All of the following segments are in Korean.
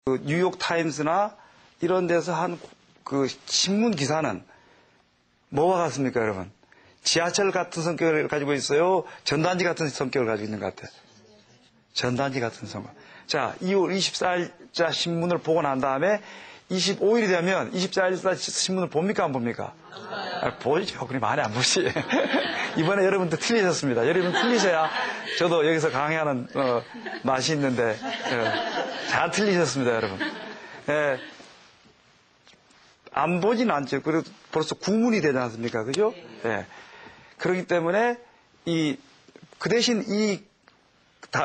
그 뉴욕 타임스나 이런 데서 한 그 신문 기사는 뭐와 같습니까, 여러분? 지하철 같은 성격을 가지고 있어요? 전단지 같은 성격을 가지고 있는 것 같아요? 전단지 같은 성격. 자, 2월 24일자 신문을 보고 난 다음에 25일이 되면 24일자 신문을 봅니까, 안 봅니까? 보이죠. 그럼 많이 안 보지. 이번에 여러분도 틀리셨습니다. 여러분 틀리셔야 저도 여기서 강의하는 맛이 있는데 잘 틀리셨습니다, 여러분. 안 보진 않죠. 그래도 벌써 구문이 되지 않습니까? 그죠? 그렇기 때문에 그 대신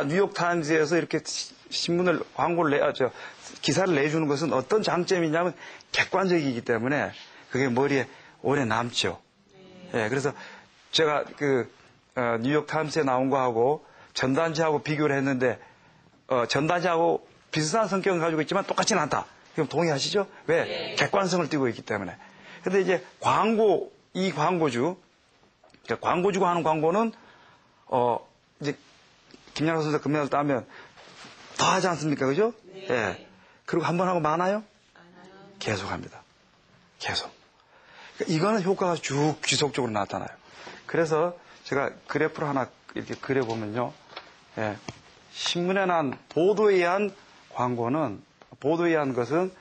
뉴욕 타임즈에서 이렇게 신문을 기사를 내주는 것은 어떤 장점이 있냐면 객관적이기 때문에 그게 머리에 오래 남죠. 그래서 제가 뉴욕 타임스에 나온 거하고 전단지하고 비교를 했는데 전단지하고 비슷한 성격을 가지고 있지만 똑같지는 않다. 그럼 동의하시죠? 왜? 네. 객관성을 띠고 있기 때문에. 근데 이제 광고주가 하는 광고는 이제 김양호 선수 금메달 따면 더 하지 않습니까? 그죠? 네. 그리고 한 번 하고 많아요? 계속 합니다. 계속. 이거는 효과가 쭉 지속적으로 나타나요. 그래서 제가 그래프를 하나 이렇게 그려보면요. 신문에 난 보도에 의한 보도에 의한 것은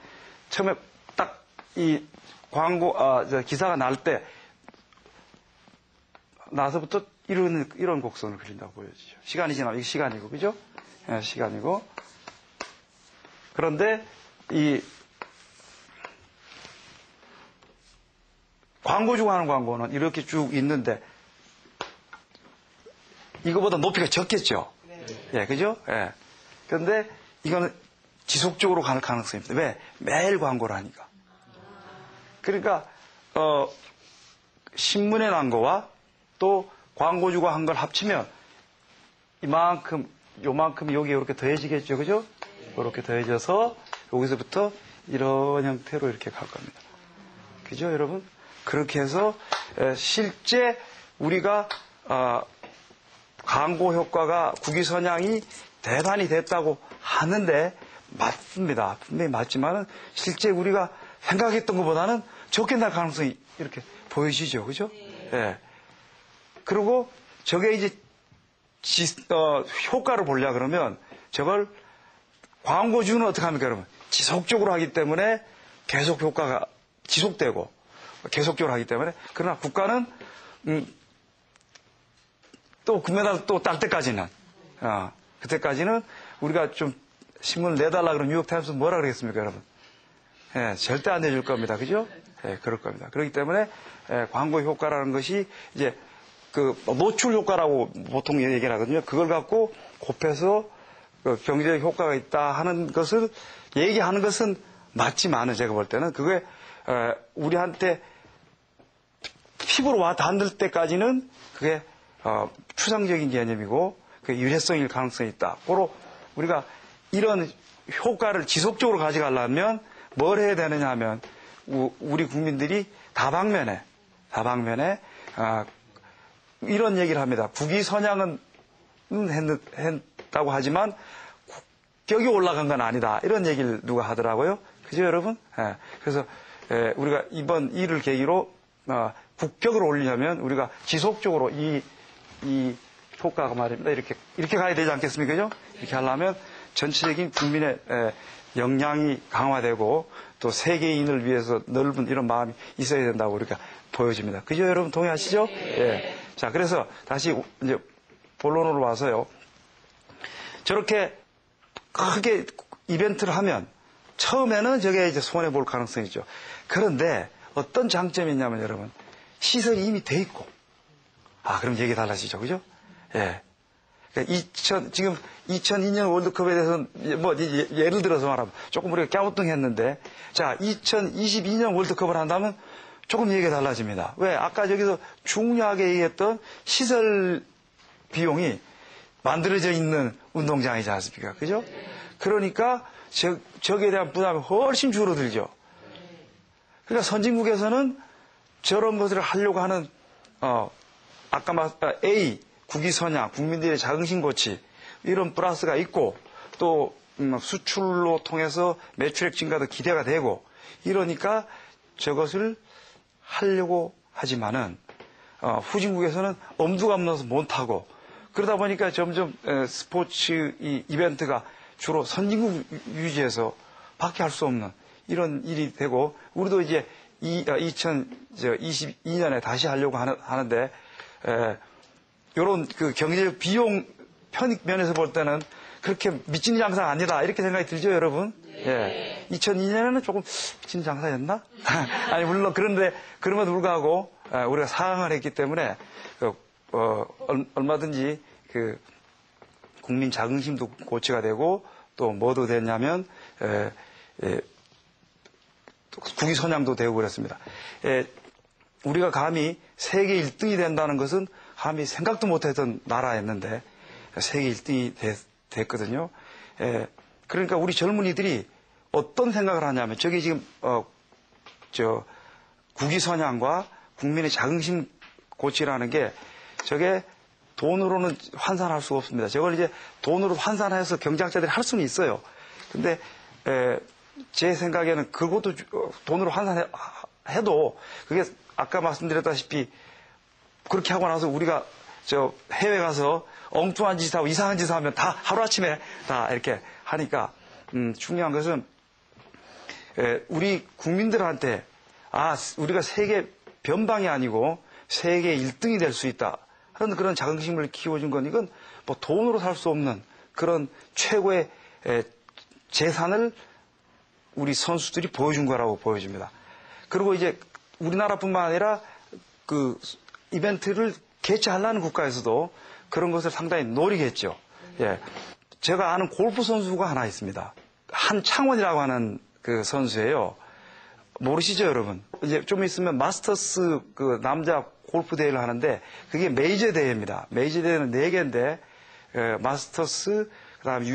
처음에 딱 이 기사가 날 때 나서부터 이런 곡선을 그린다고 보여지죠. 시간이 지나면 이게 시간이고, 그죠? 시간이고. 그런데 광고주가 하는 광고는 이렇게 쭉 있는데 이거보다 높이가 적겠죠? 그죠? 그런데 이거는 지속적으로 가는 가능성이 있습니다. 왜? 매일 광고를 하니까. 그러니까 신문에 난 거와 또 광고주가 한 걸 합치면 요만큼 여기 이렇게 더해지겠죠, 그죠? 이렇게 더해져서 여기서부터 이런 형태로 이렇게 갈 겁니다. 그죠, 여러분? 그렇게 해서 실제 우리가 광고 효과가 국위선양이 대단히 됐다고 하는데 맞습니다. 분명히 맞지만은 실제 우리가 생각했던 것보다는 적게 날 가능성이 이렇게 보여지죠, 그죠? 그리고 저게 이제 효과를 보려 그러면 저걸 광고주는 어떻게 합니까, 여러분? 지속적으로 하기 때문에 계속 효과가 지속되고 계속적으로 하기 때문에. 그러나 국가는 또 금메달 또 딸 때까지는 그때까지는 우리가 좀 신문을 내달라 그러면 뉴욕타임스 뭐라 그러겠습니까, 여러분? 절대 안 내줄 겁니다, 그죠? 그럴 겁니다. 그렇기 때문에 광고 효과라는 것이 이제 노출 효과라고 보통 얘기를 하거든요. 그걸 갖고 곱해서 경제적 효과가 있다 하는 것을 얘기하는 것은 맞지만은 제가 볼 때는 그게 우리한테 피부로 와 닿을 때까지는 그게 추상적인 개념이고 그 유해성일 가능성이 있다. 고로 우리가 이런 효과를 지속적으로 가져가려면 뭘 해야 되느냐 하면 우리 국민들이 다방면에 이런 얘기를 합니다. 국위선양은 했다고 하지만 국격이 올라간 건 아니다. 이런 얘기를 누가 하더라고요. 그죠, 여러분? 그래서 우리가 이번 일을 계기로 국격을 올리려면 우리가 지속적으로 이 효과가 말입니다. 이렇게 가야 되지 않겠습니까? 그죠? 이렇게 하려면 전체적인 국민의 역량이 강화되고 또 세계인을 위해서 넓은 이런 마음이 있어야 된다고 이렇게 보여집니다. 그죠, 여러분? 동의하시죠? 자, 그래서 다시 이제 본론으로 와서요. 저렇게 크게 이벤트를 하면 처음에는 저게 이제 손해 볼 가능성이 있죠. 그런데 어떤 장점이 있냐면 여러분, 시설이 이미 돼 있고, 그럼 얘기 달라지죠. 그죠? 그러니까 지금 2002년 월드컵에 대해서는 예를 들어서 말하면 조금 우리가 갸우뚱했는데, 자, 2022년 월드컵을 한다면 조금 얘기가 달라집니다. 왜? 아까 저기서 중요하게 얘기했던 시설 비용이 만들어져 있는 운동장이지 않습니까? 그죠? 그러니까 저기에 대한 부담이 훨씬 줄어들죠. 그러니까 선진국에서는 저런 것을 하려고 하는 아까 A 국위선양, 국민들의 자긍심 고취 이런 플러스가 있고 또 수출로 통해서 매출액 증가도 기대가 되고 이러니까 저것을 하려고 하지만은 후진국에서는 엄두가 안 나서 못하고 그러다 보니까 점점 스포츠 이벤트가 주로 선진국 유지에서 밖에 할 수 없는 이런 일이 되고 우리도 이제 2022년에 다시 하려고 하는데 이런 그 경제적 비용 편익 면에서 볼 때는 그렇게 미친 장사가 아니다 이렇게 생각이 들죠, 여러분? 예. 2002년에는 조금 미친 장사였나? 아니 물론 그런데 그럼에도 불구하고 우리가 상황을 했기 때문에 얼마든지 그 국민 자긍심도 고취가 되고 또 뭐도 됐냐면 국위 선양도 되고 그랬습니다. 우리가 감히 세계 1등이 된다는 것은 감히 생각도 못했던 나라였는데 세계 1등이 됐거든요. 그러니까 우리 젊은이들이 어떤 생각을 하냐면 저게 지금 국위 선양과 국민의 자긍심 고취라는 게 저게 돈으로는 환산할 수가 없습니다. 저걸 이제 돈으로 환산해서 경제학자들이 할 수는 있어요. 근데 제 생각에는 그것도 돈으로 환산해도 그게 아까 말씀드렸다시피 그렇게 하고 나서 우리가 저 해외 가서 엉뚱한 짓 하고 이상한 짓 하면 다 하루아침에 다 이렇게 하니까 중요한 것은 우리 국민들한테 우리가 세계 변방이 아니고 세계 1등이 될 수 있다 하는 그런 자긍심을 키워준 건 이건 뭐 돈으로 살 수 없는 그런 최고의 재산을 우리 선수들이 보여준 거라고 보여집니다. 그리고 이제 우리나라뿐만 아니라 그 이벤트를 개최하려는 국가에서도 그런 것을 상당히 노리겠죠. 예. 제가 아는 골프 선수가 하나 있습니다. 한창원이라고 하는 그 선수예요. 모르시죠, 여러분? 이제 좀 있으면 마스터스 그 남자 골프 대회를 하는데 그게 메이저 대회입니다. 메이저 대회는 4개인데 마스터스 그다음에